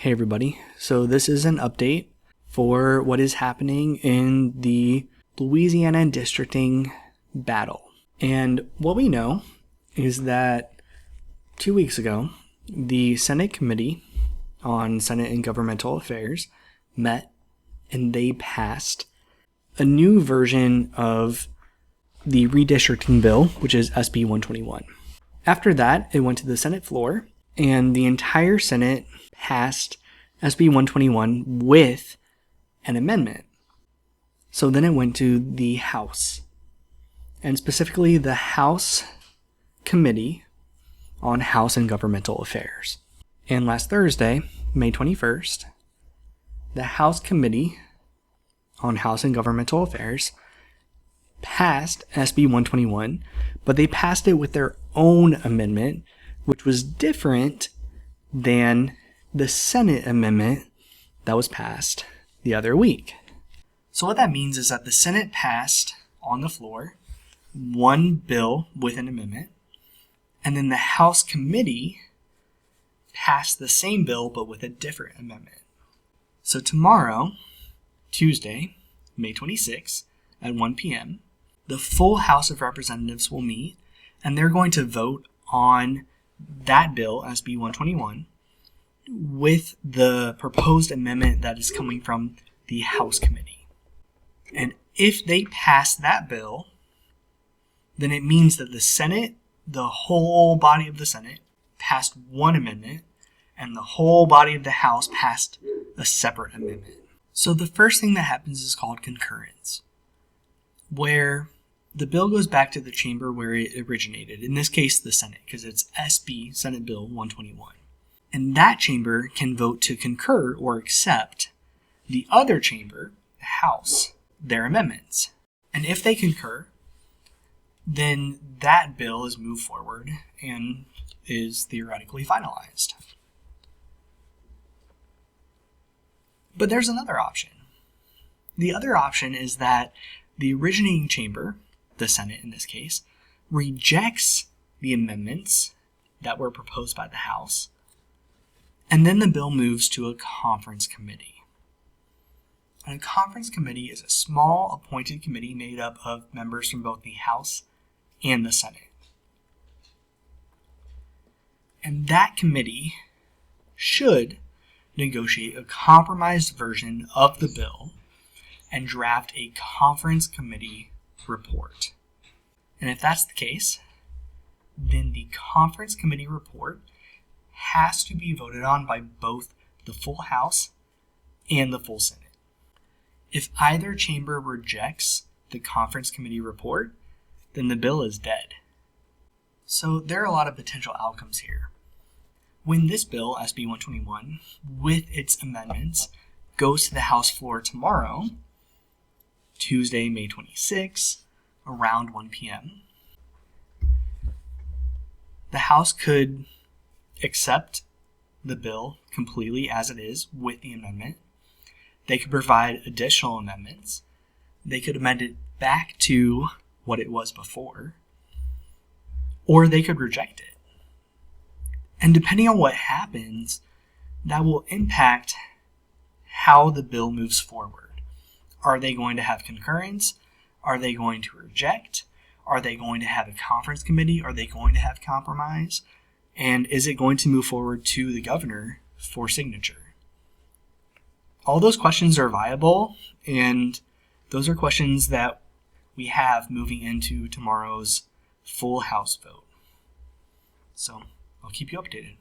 Hey everybody, so this is an update for what is happening in the Louisiana districting battle. And what we know is that 2 weeks ago, the Senate Committee on Senate and Governmental Affairs met and they passed a new version of the redistricting bill, which is SB 121. After that, it went to the Senate floor and the entire Senate passed SB 121 with an amendment. So then it went to the House, and specifically the House Committee on House and Governmental Affairs. And last Thursday, May 21st, the House Committee on House and Governmental Affairs passed SB 121, but they passed it with their own amendment, which was different than the Senate amendment that was passed the other week. So what that means is that the Senate passed on the floor one bill with an amendment, and then the House Committee passed the same bill but with a different amendment. So tomorrow, Tuesday, May 26th at 1 p.m., the full House of Representatives will meet, and they're going to vote on that bill, SB 121, with the proposed amendment that is coming from the House Committee. And if they pass that bill, then it means that the Senate, the whole body of the Senate, passed one amendment, and the whole body of the House passed a separate amendment. So the first thing that happens is called concurrence, where the bill goes back to the chamber where it originated, in this case the Senate, because it's SB, Senate Bill 121. And that chamber can vote to concur or accept the other chamber, the House, their amendments. And if they concur, then that bill is moved forward and is theoretically finalized. But there's another option. The other option is that the originating chamber, the Senate in this case, rejects the amendments that were proposed by the House, and then the bill moves to a conference committee. And a conference committee is a small appointed committee made up of members from both the House and the Senate. And that committee should negotiate a compromised version of the bill and draft a conference committee report. And if that's the case, then the conference committee report has to be voted on by both the full House and the full Senate. If either chamber rejects the conference committee report, then the bill is dead. So there are a lot of potential outcomes here. When this bill, SB 121, with its amendments, goes to the House floor tomorrow, Tuesday, May 26, around 1 p.m., the House could accept the bill completely as it is with the amendment. They could provide additional amendments. They could amend it back to what it was before, or they could reject it. And depending on what happens, that will impact how the bill moves forward. Are they going to have concurrence? Are they going to reject? Are they going to have a conference committee? Are they going to have compromise? And is it going to move forward to the governor for signature? All those questions are viable, and those are questions that we have moving into tomorrow's full House vote. So I'll keep you updated.